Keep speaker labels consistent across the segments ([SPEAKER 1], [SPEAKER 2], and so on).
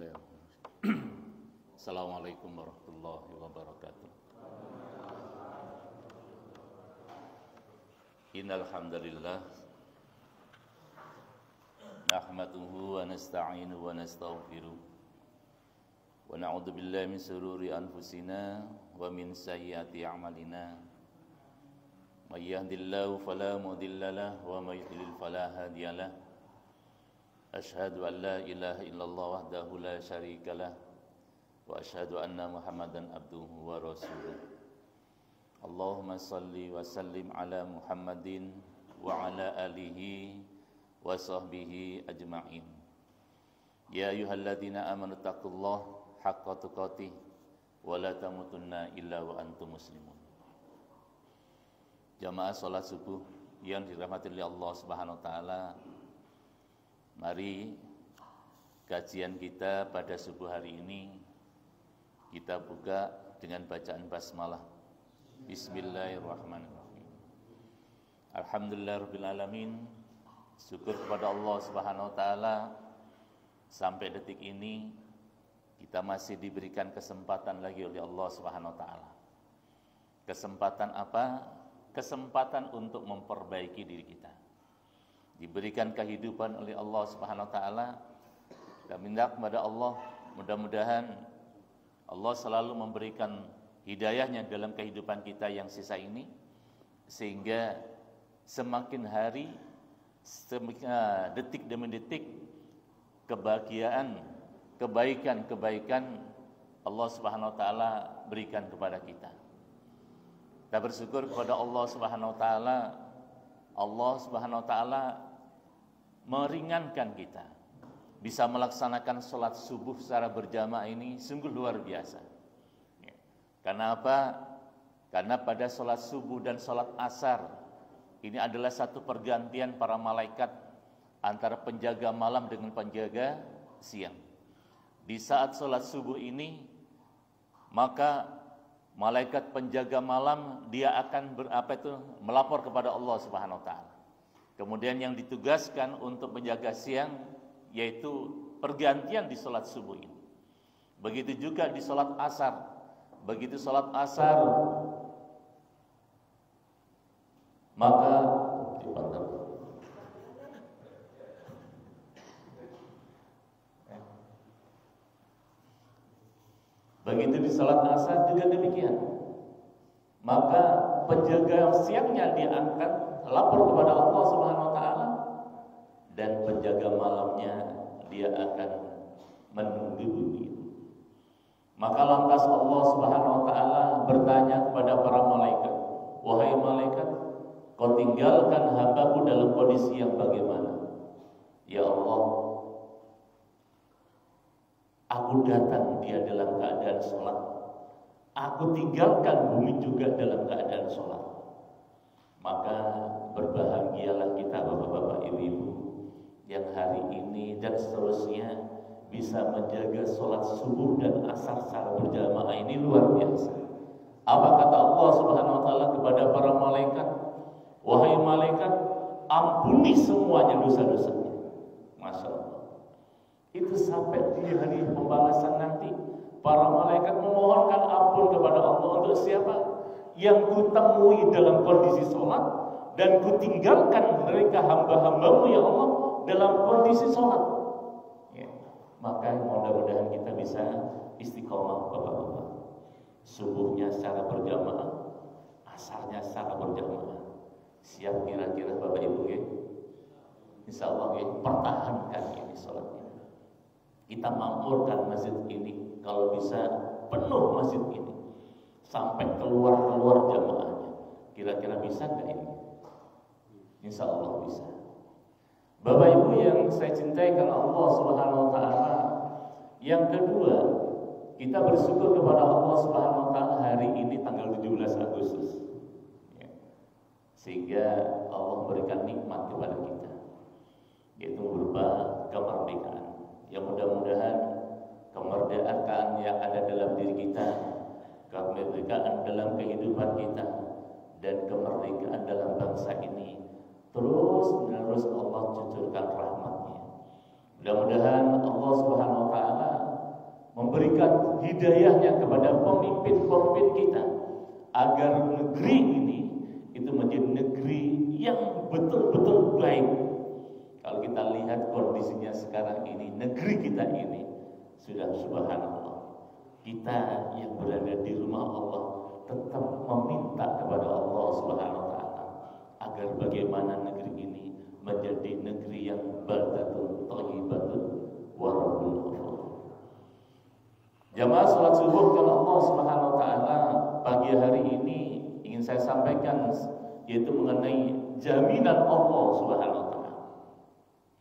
[SPEAKER 1] Bismillahirrahmanirrahim. Assalamualaikum warahmatullahi wabarakatuh. Innal hamdalillah nahmaduhu wa nasta'inuhu wa nastaghfiruh wa na'udzu billahi min shururi anfusina wa min sayyiati a'malina. May yahdihillahu fala mudilla lahu wa may yudlil fala hadiya lahu. Asyhadu an la ilaha illallah wahdahu la syarika lah wa asyhadu anna Muhammadan abduhu wa rasuluh. Allahumma salli wa sallim ala Muhammadin wa ala alihi wa sahbihi ajma'in. Ya ayyuhalladzina amanu taqullaha haqqa tuqatih wa la tamutunna illa wa antum muslimun. Jamaah salat subuh yang dirahmati oleh Allah Subhanahu wa taala, mari kajian kita pada subuh hari ini kita buka dengan bacaan basmalah. Bismillahirrahmanirrahim. Alhamdulillahirabbil alamin. Syukur kepada Allah Subhanahu wa taala, sampai detik ini kita masih diberikan kesempatan lagi oleh Allah Subhanahu wa taala. Kesempatan apa? Kesempatan untuk memperbaiki diri kita. Diberikan kehidupan oleh Allah Subhanahu wa taala. Kita minta kepada Allah, mudah-mudahan Allah selalu memberikan hidayahnya dalam kehidupan kita yang sisa ini, sehingga semakin hari, detik demi detik, kebahagiaan, kebaikan Allah Subhanahu wa taala berikan kepada kita. Kita bersyukur kepada Allah Subhanahu wa taala. Allah Subhanahu wa taala meringankan kita, bisa melaksanakan sholat subuh secara berjamaah ini sungguh luar biasa. Karena apa? Karena pada sholat subuh dan sholat asar ini adalah satu pergantian para malaikat antara penjaga malam dengan penjaga siang. Di saat sholat subuh ini, maka malaikat penjaga malam dia akan melapor kepada Allah Subhanahu wa taala. Kemudian yang ditugaskan untuk menjaga siang yaitu pergantian di sholat subuh ini. Begitu juga di sholat asar. Begitu sholat asar, maka begitu di sholat asar juga demikian. Maka penjaga siangnya diangkat, lapor kepada Allah Subhanahu wa taala, dan penjaga malamnya dia akan menunggu. Maka lantas Allah Subhanahu wa taala bertanya kepada para malaikat, "Wahai malaikat, kau tinggalkan hamba-Ku dalam kondisi yang bagaimana?" "Ya Allah, aku datang dia dalam keadaan sholat. Aku tinggalkan bumi juga dalam keadaan sholat." Maka berbahagialah kita bapak-bapak, ibu-ibu yang hari ini dan seterusnya bisa menjaga sholat subuh dan asar secara berjamaah ini luar biasa. Apa kata Allah Subhanahu wa taala kepada para malaikat? "Wahai malaikat, ampuni semuanya dosa-dosanya." Masya Allah. Itu sampai di hari pembalasan nanti, para malaikat memohonkan ampun kepada Allah untuk siapa? Yang kutemui dalam kondisi sholat, dan kutinggalkan mereka hamba-hambamu ya Allah dalam kondisi sholat. Ya. Maka mudah-mudahan kita bisa istiqomah bapak-bapak. Subuhnya secara berjamaah, asarnya secara berjamaah. Siap kira-kira bapak ibu ya? Insya Allah ya, pertahankan ini sholatnya. Kita makmurkan masjid ini, kalau bisa penuh masjid ini sampai keluar jamaahnya. Kira-kira bisa nggak ini? Insya Allah bisa. Bapak Ibu yang saya cintai karena Allah Subhanahu wa taala. Yang kedua, kita bersyukur kepada Allah Subhanahu wa taala hari ini tanggal 17 Agustus. Ya. Sehingga Allah memberikan nikmat kepada kita, yaitu berupa kemerdekaan. Yang mudah-mudahan kemerdekaan yang ada dalam diri kita, kemerdekaan dalam kehidupan kita, dan kemerdekaan dalam bangsa ini terus menerus Allah cucurkan rahmatnya. Mudah-mudahan Allah Subhanahu wa taala memberikan hidayahnya kepada pemimpin-pemimpin kita agar negeri ini itu menjadi negeri yang betul-betul baik. Kalau kita lihat kondisinya sekarang ini, negeri kita ini sudah subhanallah. Kita yang berada di rumah Allah tetap meminta kepada Allah Subhanahu wa taala agar bagaimana negeri ini menjadi negeri yang baldatun thayyibatun wa rabbul ghafur. Jamaah salat subuh kalau Allah Subhanahu wa taala pagi hari ini ingin saya sampaikan yaitu mengenai jaminan Allah Subhanahu wa taala.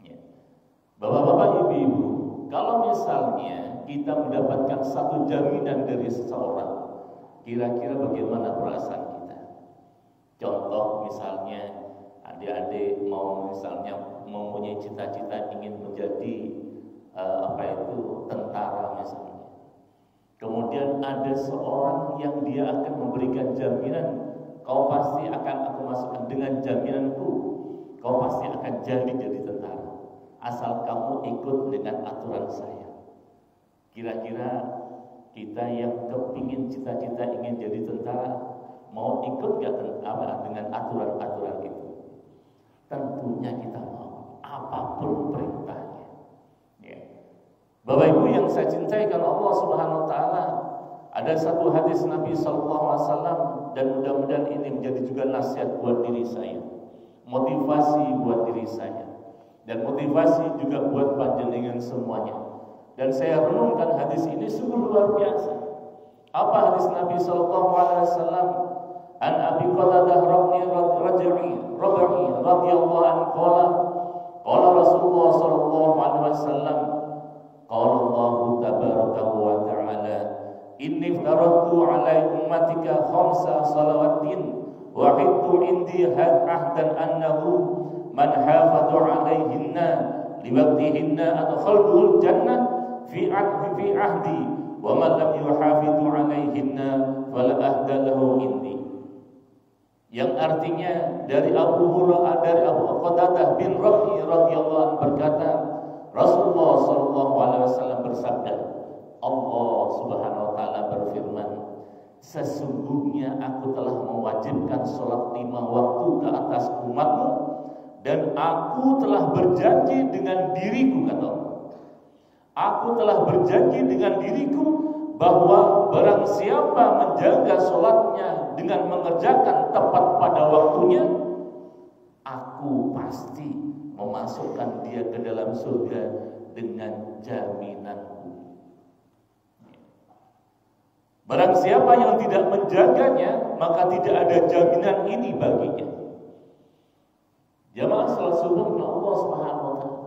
[SPEAKER 1] Ya. Bapak-bapak, ibu-ibu, kalau misalnya kita mendapatkan satu jaminan dari seseorang, kira-kira bagaimana perasaan kita? Contoh misalnya adik-adik mempunyai cita-cita ingin menjadi tentara misalnya. Kemudian ada seorang yang dia akan memberikan jaminan, kau pasti akan aku masukkan dengan jaminanku, kau pasti akan jadi tentara asal kamu ikut dengan aturan saya. Kira-kira kita yang kepingin cita-cita ingin jadi tentara mau ikut gak dengan aturan-aturan itu? Tentunya kita mau, apapun perintahnya. Ya. Bapak Ibu yang saya cintai kalau Allah Subhanahu wa taala, ada satu hadis Nabi sallallahu alaihi wasallam dan mudah-mudahan ini menjadi juga nasihat buat diri saya, motivasi buat diri saya, dan motivasi juga buat panjenengan semuanya. Dan saya renungkan hadis ini sungguh luar biasa. Apa hadis Nabi sallallahu alaihi wasallam? An Abi Qatadah Rabi'i radhiyallahu anhu qala Rasulullah sallallahu alaihi wasallam qala Allah tabaraka wa ta'ala inni taraktu ala ummatika khamsa salawatin wa hiddu indi ahdan annahu man hafadha alaihinna liwaqtihinna adkhalul jannah fi ahdi wa man lam yuhafidhu alaihinna fala ahda lahu indi. Yang artinya dari Abu Qatadah bin Rabi radhiyallahu anhu berkata, Rasulullah sallallahu alaihi wasallam bersabda, Allah Subhanahu wa taala berfirman, sesungguhnya aku telah mewajibkan salat 5 waktu ke atas umatmu dan aku telah berjanji dengan diriku, kata Allah. Aku telah berjanji dengan diriku bahwa barang siapa menjaga sholatnya dengan mengerjakan tepat pada waktunya, aku pasti memasukkan dia ke dalam surga dengan jaminanku. Barang siapa yang tidak menjaganya, maka tidak ada jaminan ini baginya. Jamaah salat subuh Allah Subhanahu wa taala.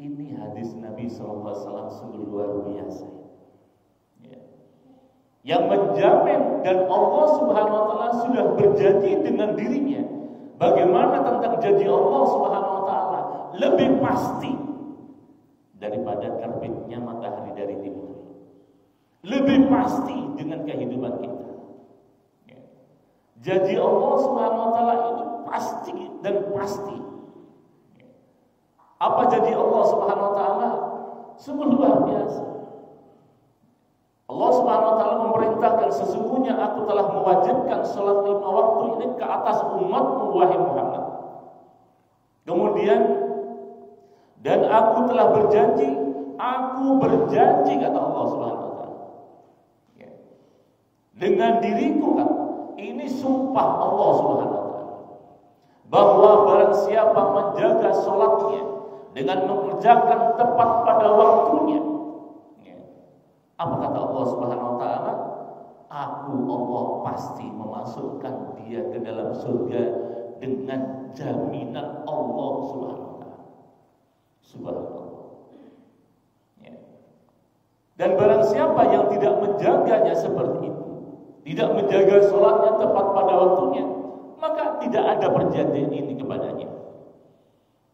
[SPEAKER 1] Ini hadis Nabi sallallahu alaihi wasallam sungguh luar biasa. Yang menjamin dan Allah Subhanahu wa taala sudah berjanji dengan dirinya. Bagaimana tentang janji Allah Subhanahu wa taala lebih pasti daripada terbitnya matahari dari timur. Lebih pasti dengan kehidupan kita. Janji Allah Subhanahu wa taala itu pasti dan pasti. Apa janji Allah Subhanahu wa taala? Sungguh luar biasa. Allah Subhanahu wa taala memerintahkan, sesungguhnya aku telah mewajibkan salat 5 waktu ini ke atas umatmu wahai Muhammad. Kemudian dan aku telah berjanji, kata Allah Subhanahu wa taala. Dengan diriku, kan, ini sumpah Allah Subhanahu wa taala bahwa barang siapa menjaga salatnya dengan mengerjakan tepat pada waktunya, apa kata Allah Subhanahu wa taala? Aku Allah pasti memasukkan dia ke dalam surga dengan jaminan Allah Subhanahu wa taala. Subhanallah. Ya. Dan barang siapa yang tidak menjaganya seperti itu, tidak menjaga sholatnya tepat pada waktunya, maka tidak ada perjanjian ini kepadanya.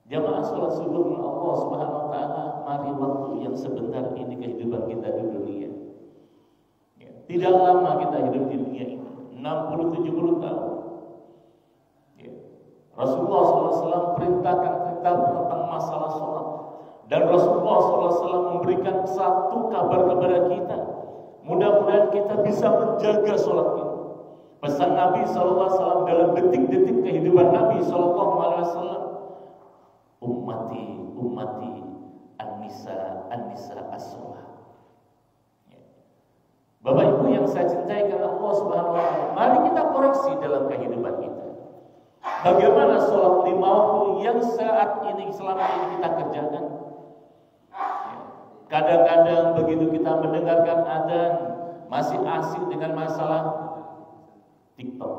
[SPEAKER 1] Jamaah sholat subuh Allah Subhanahu wa taala, mari waktu yang sebentar ini kehidupan kita di dunia. Ya, tidak lama kita hidup di dunia ini, 60-70 tahun. Ya. Rasulullah SAW perintahkan kita tentang masalah sholat. Dan Rasulullah SAW memberikan satu kabar kepada kita. Mudah-mudahan kita bisa menjaga sholat ini. Pesan Nabi SAW dalam detik-detik kehidupan Nabi SAW, ummati, ummati, an-nisa, an-nisa as-sholah. Bapak Ibu yang saya cintai karena Allah Subhanahu wa Ta'ala, mari kita koreksi dalam kehidupan kita. Bagaimana sholat 5 waktu yang saat ini selama ini kita kerjakan? Kadang-kadang begitu kita mendengarkan adzan masih asik dengan masalah TikTok.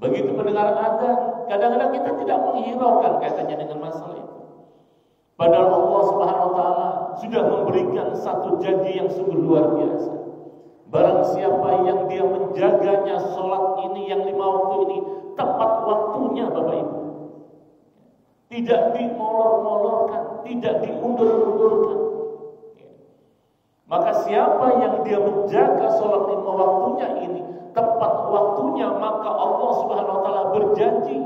[SPEAKER 1] Begitu mendengar adzan, kadang-kadang kita tidak menghiraukan kaitannya dengan masalah itu. Padahal Allah Subhanahu wa Ta'ala sudah memberikan satu janji yang sungguh luar biasa. Barang siapa yang dia menjaganya sholat ini yang 5 waktu ini tepat waktunya, Bapak Ibu, tidak dimolor-molorkan, tidak diundur-undurkan. Maka siapa yang dia menjaga sholat 5 waktunya ini tepat waktunya, maka Allah Subhanahu wa Ta'ala berjanji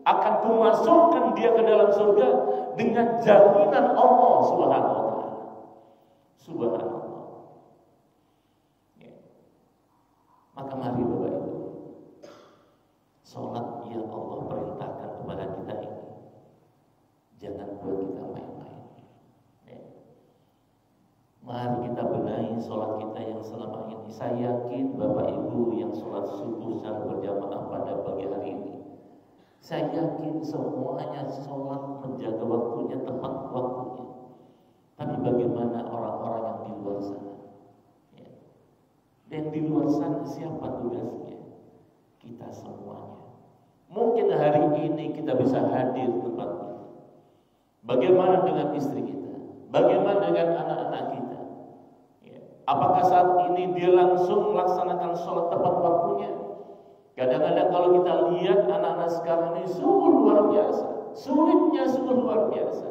[SPEAKER 1] akan memasukkan dia ke dalam surga dengan jaminan Allah Subhanahu wa Ta'ala. Subhanallah. Maka mari Bapak Ibu, sholat yang Allah perintahkan kepada kita ini jangan buat kita main-main. Mari kita benahi sholat kita yang selama ini. Saya yakin Bapak Ibu yang sholat subuh secara berjamaah pada pagi hari ini, saya yakin semuanya sholat menjaga waktunya, tepat waktunya. Tapi bagaimana orang-orang yang di luar sana? Dan di luar sana siapa tugasnya? Kita semuanya. Mungkin hari ini kita bisa hadir di tempat ini. Bagaimana dengan istri kita? Bagaimana dengan anak-anak kita? Apakah saat ini dia langsung melaksanakan sholat tepat waktunya? Kadang-kadang kalau kita lihat anak-anak sekarang ini sungguh luar biasa, sulitnya sungguh luar biasa.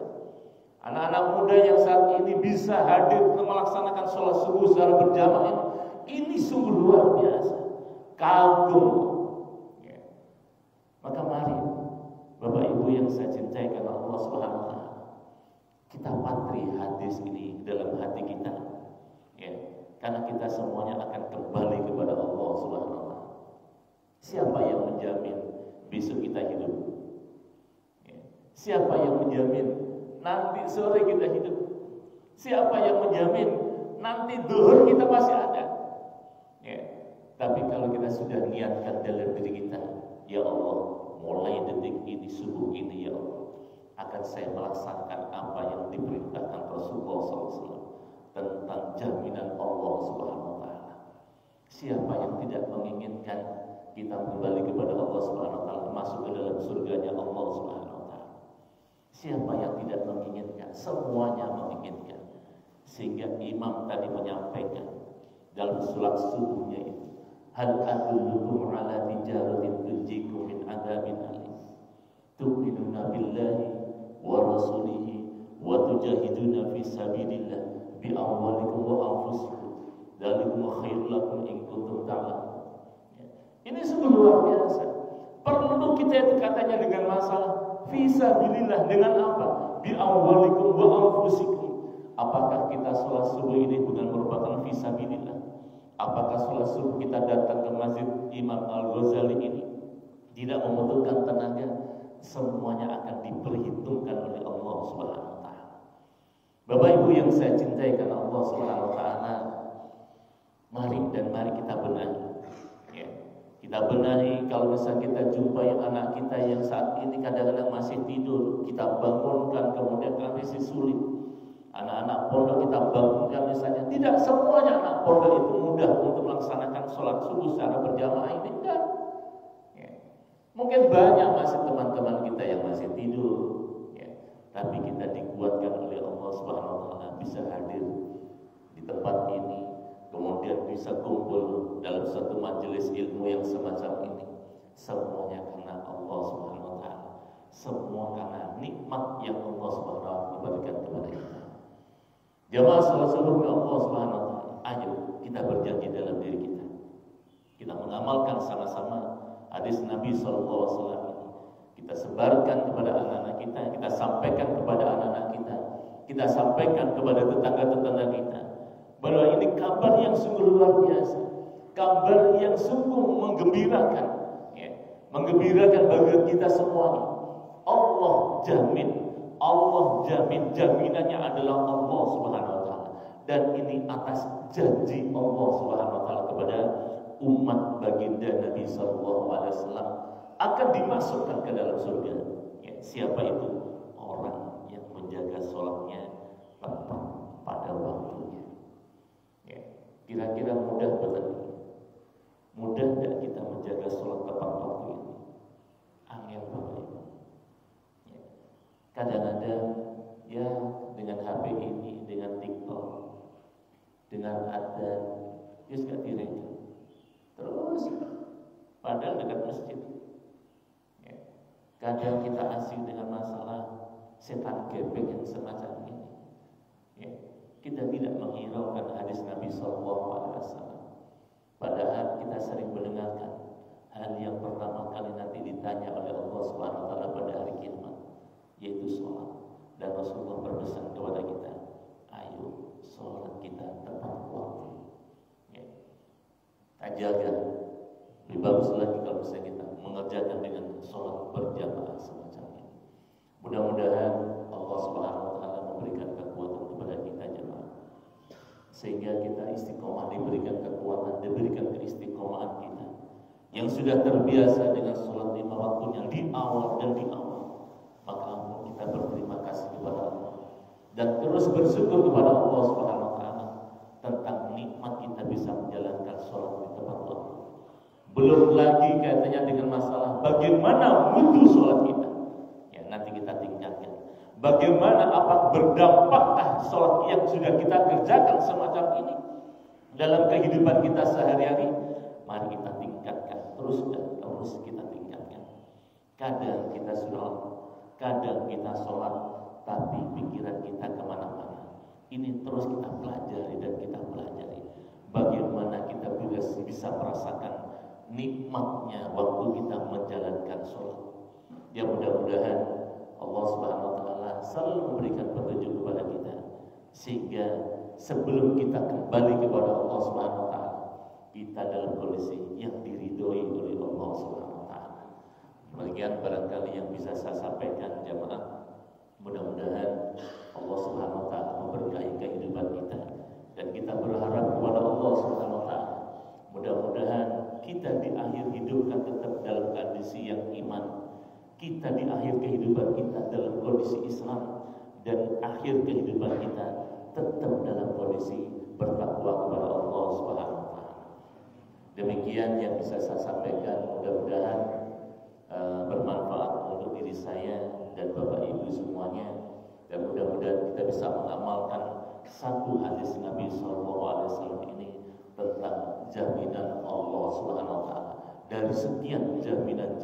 [SPEAKER 1] Anak-anak muda yang saat ini bisa hadir untuk melaksanakan sholat subuh secara berjamaah ini sungguh luar biasa, kagum. Maka mari Bapak Ibu yang saya cintai karena Allah Subhanahu wa Ta'ala, kita patri hadis ini dalam hati kita, karena kita semuanya akan kembali kepada Allah Subhanahu wa Ta'ala. Siapa yang menjamin besok kita hidup? Siapa yang menjamin nanti sore kita hidup? Siapa yang menjamin nanti duhur kita masih ada? Tapi kalau kita sudah niatkan dalam diri kita, ya Allah, mulai detik ini, subuh ini, ya Allah, akan saya melaksanakan apa yang diperintahkan Rasulullah SAW tentang jaminan Allah Subhanahu wa Ta'ala. Siapa yang tidak menginginkan kita kembali kepada Allah Subhanahu wa Ta'ala, masuk ke dalam surganya Allah Subhanahu wa Ta'ala? Siapa yang tidak menginginkan? Semuanya menginginkan. Sehingga imam tadi menyampaikan dalam salat subuhnya itu, hal adullukum ala tijaratin tunjikum min adzabin alim tu'minuna billahi wa rasulihi wa tujahiduna fi sabilillah bi amwalikum wa anfusikum dzalikum khairul lakum in kuntum ta'lamun. Ini sungguh luar biasa. Perlu kita itu katanya dengan masalah fi sabilillah, dengan apa? Bi amwalikum wa anfusikum. Apakah kita sholat subuh ini bukan merupakan fi sabilillah? Apakah sholat subuh kita datang ke masjid Imam Al-Ghazali ini tidak membutuhkan tenaga? Semuanya akan diperhitungkan oleh Allah Subhanahu wa Ta'ala. Bapak Ibu yang saya cintai karena Allah Subhanahu wa Ta'ala, mari kita benahi. Kita benahi. Kalau misalnya kita jumpai anak kita yang saat ini kadang-kadang masih tidur, kita bangunkan, kemudian kami sulit. Anak-anak pondok kita bangunkan misalnya. Tidak semuanya anak pondok itu mudah untuk melaksanakan sholat subuh secara berjamaah ini. Enggak. Mungkin banyak masih teman-teman kita yang masih tidur. Tapi kita dikuatkan oleh Allah Subhanahu wa Ta'ala bisa hadir di tempat ini, kemudian bisa kumpul dalam satu majelis ilmu yang semacam ini. Semuanya karena Allah Subhanahu wa Ta'ala. Semua karena nikmat yang Allah Subhanahu wa Ta'ala berikan kepada kita. Jamaah salat subuh Allah Subhanahu wa Ta'ala, ayo kita berjanji dalam diri kita. Kita mengamalkan sama-sama hadis Nabi SAW. Kita sebarkan kepada anak-anak kita, kita sampaikan kepada anak-anak kita sampaikan kepada tetangga-tetangga kita bahwa ini kabar yang sungguh luar biasa, kabar yang sungguh menggembirakan, ya, menggembirakan bagi kita semuanya. Allah jamin, jaminannya adalah Allah Subhanahu wa taala, dan ini atas janji Allah Subhanahu wa taala kepada umat baginda Nabi sallallahu alaihi wasallam akan dimasukkan ke dalam surga. Ya, siapa itu? Orang yang menjaga sholatnya tepat pada waktunya. Ya, kira-kira mudah betul? Mudah tidak kita menjaga sholat tepat waktu ini? Angel Bapak Ibu. Ya, kadang-kadang ya dengan HP ini, dengan TikTok, dengan adzan, dia suka direka. Terus padahal dekat masjid. Ya, kadang kita asik dengan masalah setan gepeng yang semacam ini. Ya, kita tidak menghiraukan hadis Nabi SAW. Padahal kita sering mendengarkan hal yang pertama kali nanti ditanya oleh Allah Subhanahu wa taala pada hari kiamat, yaitu sholat. Dan Rasulullah berpesan kepada kita, ayo sholat kita tepat waktu. Ya, kita jaga. Lebih bagus lagi kalau misalnya kita mengerjakan dengan sholat berjamaah semacam ini. Mudah-mudahan Allah Subhanahu wa taala memberikan kekuatan kepada kita jemaah, sehingga kita istiqomah, diberikan kekuatan, diberikan keistiqomahan kita yang sudah terbiasa dengan sholat 5 waktunya di awal dan di awal. Maka kita berterima kasih kepada Allah dan terus bersyukur kepada Allah Subhanahu wa taala tentang nikmat kita bisa menjalankan sholat di tepat waktu. Belum lagi kaitannya dengan masalah bagaimana mutu sholat kita. Ya, nanti kita tingkatkan. Bagaimana, apa berdampakkah sholat yang sudah kita kerjakan semacam ini dalam kehidupan kita sehari-hari? Mari kita tingkatkan terus dan terus kita tingkatkan. Kadang kita sholat, kadang kita sholat, tapi pikiran kita kemana-mana. Ini terus kita pelajari dan kita pelajari. Bagaimana kita bisa merasakan nikmatnya waktu kita menjalankan sholat. Ya, mudah-mudahan Allah Subhanahu wa taala selalu memberikan petunjuk kepada kita, sehingga sebelum kita kembali kepada Allah Subhanahu wa taala, kita dalam kondisi yang diridhoi oleh Allah Subhanahu wa taala. Demikian barangkali yang bisa saya sampaikan jemaah. Mudah-mudahan Allah Subhanahu wa taala memberkahi kehidupan kita, dan kita berharap kepada Allah Subhanahu wa taala mudah-mudahan kita di akhir hidup kan tetap dalam kondisi yang iman. Kita di akhir kehidupan kita dalam kondisi Islam, dan akhir kehidupan kita tetap dalam kondisi bertakwa kepada Allah Subhanahu wa taala. Demikian yang bisa saya sampaikan, mudah-mudahan bermanfaat untuk diri saya dan Bapak Ibu semuanya, dan mudah-mudahan kita bisa mengamalkan satu hadis Nabi SAW ini tentang jaminan Allah Subhanahu wa taala dari sekian jaminan